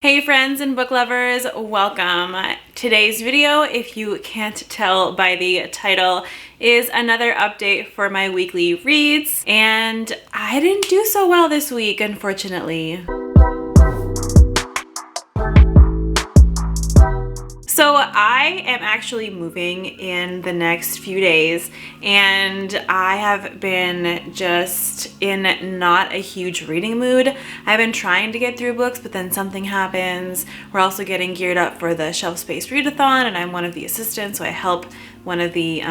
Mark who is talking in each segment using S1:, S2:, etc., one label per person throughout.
S1: Hey friends and book lovers, welcome. Today's video, if you can't tell by the title, is another update for my weekly reads, and I didn't do so well this week, unfortunately. So I am actually moving in the next few days, and I have been just in not a huge reading mood. I've been trying to get through books, but then something happens. We're also getting geared up for the Shelf Space Readathon, and I'm one of the assistants, so I help one of the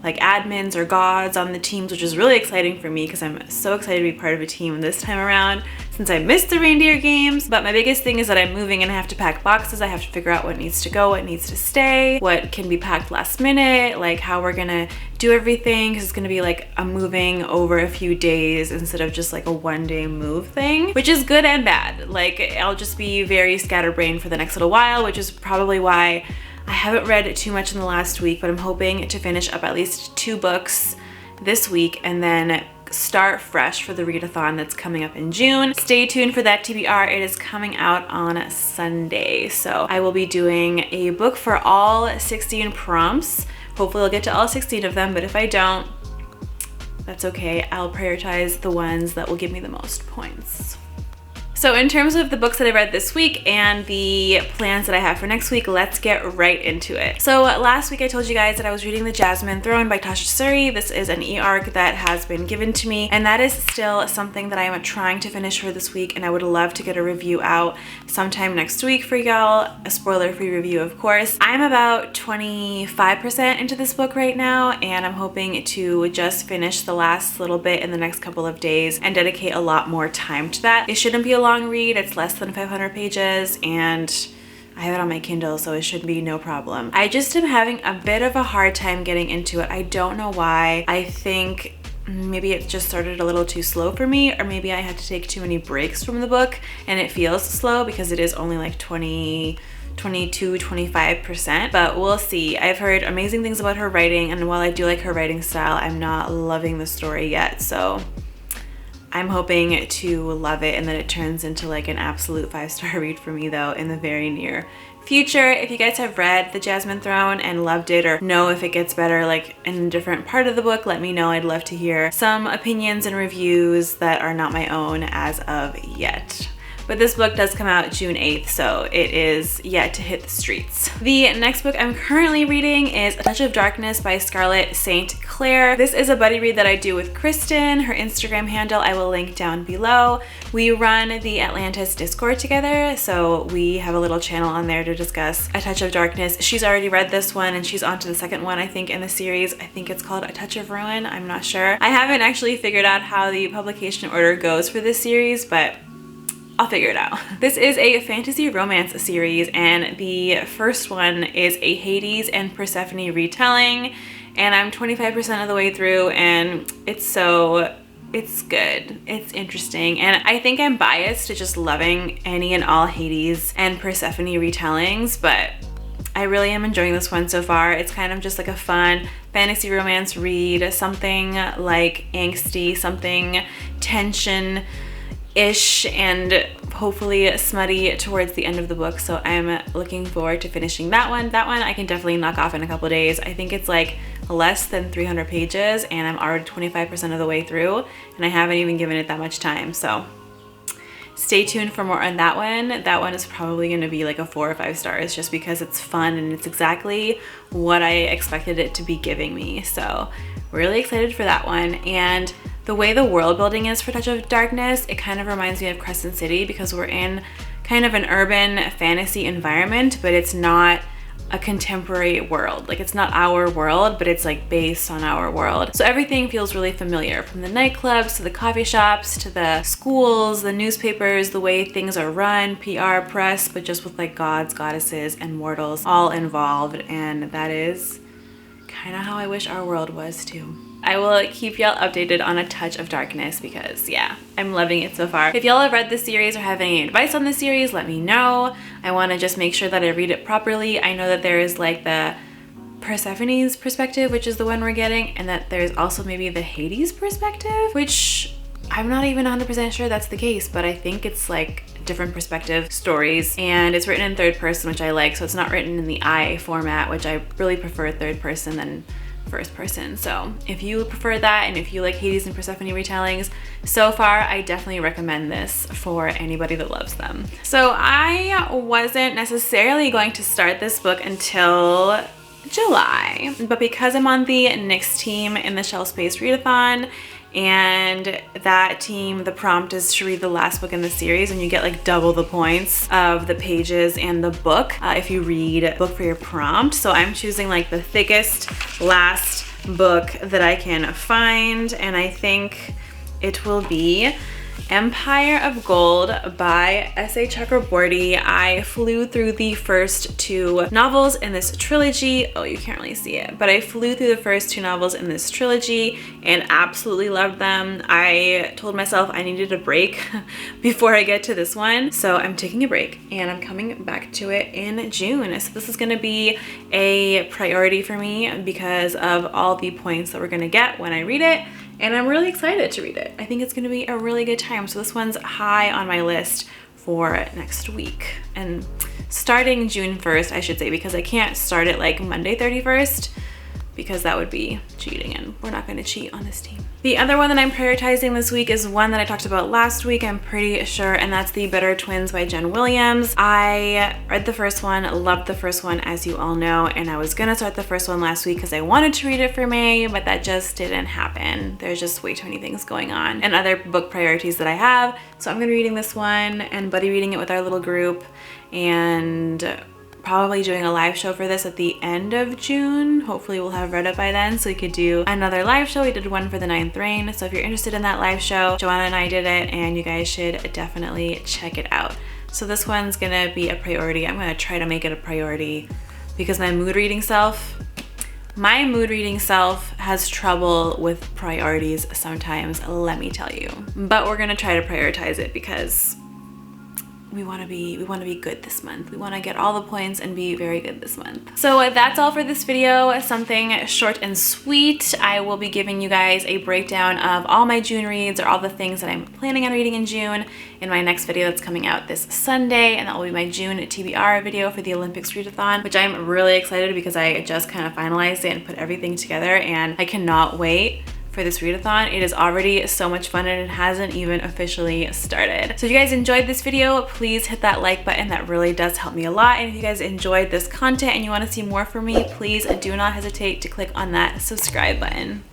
S1: like admins or gods on the teams, which is really exciting for me because I'm so excited to be part of a team this time around since I missed the reindeer games. But my biggest thing is that I'm moving and I have to pack boxes. I have to figure out what needs to go, what needs to stay, what can be packed last minute, like how we're gonna do everything, because it's gonna be like a moving over a few days instead of just like a one-day move thing, which is good and bad. Like I'll just be very scatterbrained for the next little while, which is probably why I haven't read too much in the last week, but I'm hoping to finish up at least 2 books this week and then start fresh for the readathon that's coming up in June. Stay tuned for that TBR. It is coming out on Sunday. So I will be doing a book for all 16 prompts. Hopefully I'll get to all 16 of them, but if I don't, that's okay. I'll prioritize the ones that will give me the most points. So in terms of the books that I read this week and the plans that I have for next week, let's get right into it. So last week I told you guys that I was reading the Jasmine Throne by Tasha Suri. This is an e-arc that has been given to me, and that is still something that I am trying to finish for this week, and I would love to get a review out sometime next week for y'all. A spoiler-free review, of course. I'm about 25% into this book right now, and I'm hoping to just finish the last little bit in the next couple of days and dedicate a lot more time to that. It shouldn't be a long read. It's less than 500 pages and I have it on my Kindle, so it should be no problem. I just am having a bit of a hard time getting into it. I don't know why. I think maybe it just started a little too slow for me, or maybe I had to take too many breaks from the book and it feels slow because it is only like 25%, but we'll see. I've heard amazing things about her writing, and while I do like her writing style, I'm not loving the story yet, so I'm hoping to love it and that it turns into like an absolute 5-star read for me though in the very near future. If you guys have read the Jasmine Throne and loved it, or know if it gets better like in a different part of the book, let me know. I'd love to hear some opinions and reviews that are not my own as of yet. But this book does come out June 8th, so it is yet to hit the streets. The next book I'm currently reading is A Touch of Darkness by Scarlett St. Clair. This is a buddy read that I do with Kristen. Her Instagram handle I will link down below. We run the Atlantis Discord together, so we have a little channel on there to discuss A Touch of Darkness. She's already read this one and she's on to the second one, I think, in the series. I think it's called A Touch of Ruin. I'm not sure. I haven't actually figured out how the publication order goes for this series, but I'll figure it out. This is a fantasy romance series, and the first one is a Hades and Persephone retelling, and I'm 25% of the way through, and it's good. It's interesting, and I think I'm biased to just loving any and all Hades and Persephone retellings, but I really am enjoying this one so far. It's kind of just like a fun fantasy romance read, something like angsty, something tension ish, and hopefully smutty towards the end of the book, so I'm looking forward to finishing that one. That one I can definitely knock off in a couple days. I think it's like less than 300 pages and I'm already 25% of the way through, and I haven't even given it that much time, so stay tuned for more on that one. That one is probably going to be like a 4 or 5 stars just because it's fun and it's exactly what I expected it to be giving me, so really excited for that one. And the way the world building is for Touch of Darkness, it kind of reminds me of Crescent City because we're in kind of an urban fantasy environment, but it's not a contemporary world. Like it's not our world, but it's like based on our world. So everything feels really familiar, from the nightclubs to the coffee shops to the schools, the newspapers, the way things are run, PR, press, but just with like gods, goddesses, and mortals all involved. And that is kind of how I wish our world was too. I will keep y'all updated on A Touch of Darkness because yeah, I'm loving it so far. If y'all have read this series or have any advice on this series, let me know. I want to just make sure that I read it properly. I know that there is like the Persephone's perspective, which is the one we're getting, and that there's also maybe the Hades perspective, which I'm not even 100% sure that's the case, but I think it's like different perspective stories, and it's written in third person, which I like. So it's not written in the I format, which I really prefer third person than first person. So if you prefer that, and if you like Hades and Persephone retellings, so far I definitely recommend this for anybody that loves them. So I wasn't necessarily going to start this book until July, but because I'm on the Nyx team in the Shelf Space readathon, and that team, the prompt is to read the last book in the series, and you get like double the points of the pages and the book if you read a book for your prompt. So I'm choosing like the thickest last book that I can find, and I think it will be Empire of Gold by S.A. Chakraborty. I flew through the first 2 novels in this trilogy. Oh, you can't really see it, but I flew through the first 2 novels in this trilogy and absolutely loved them. I told myself I needed a break before I get to this one, so I'm taking a break and I'm coming back to it in June. So this is going to be a priority for me because of all the points that we're going to get when I read it. And I'm really excited to read it. I think it's gonna be a really good time. So this one's high on my list for next week. And starting June 1st, I should say, because I can't start it like Monday 31st, because that would be cheating, and we're not gonna cheat on this team. The other one that I'm prioritizing this week is one that I talked about last week, I'm pretty sure, and that's The Bitter Twins by Jen Williams. I read the first one, loved the first one, as you all know, and I was gonna start the first one last week because I wanted to read it for May, but that just didn't happen. There's just way too many things going on and other book priorities that I have. So I'm gonna be reading this one and buddy reading it with our little group, and probably doing a live show for this at the end of June. Hopefully we'll have read it by then so we could do another live show. We did one for the 9th reign. So if you're interested in that live show, Joanna and I did it, and you guys should definitely check it out. So this one's gonna be a priority. I'm gonna try to make it a priority because my mood reading self has trouble with priorities sometimes, let me tell you. But we're gonna try to prioritize it because we want to be good this month. We want to get all the points and be very good this month. So that's all for this video. Something short and sweet. I will be giving you guys a breakdown of all my June reads, or all the things that I'm planning on reading in June, in my next video that's coming out this Sunday, and that will be my June TBR video for the Olympics readathon, which I'm really excited because I just kind of finalized it and put everything together, and I cannot wait for this readathon. It is already so much fun and it hasn't even officially started. So if you guys enjoyed this video, please hit that like button. That really does help me a lot. And if you guys enjoyed this content and you want to see more from me, please do not hesitate to click on that subscribe button.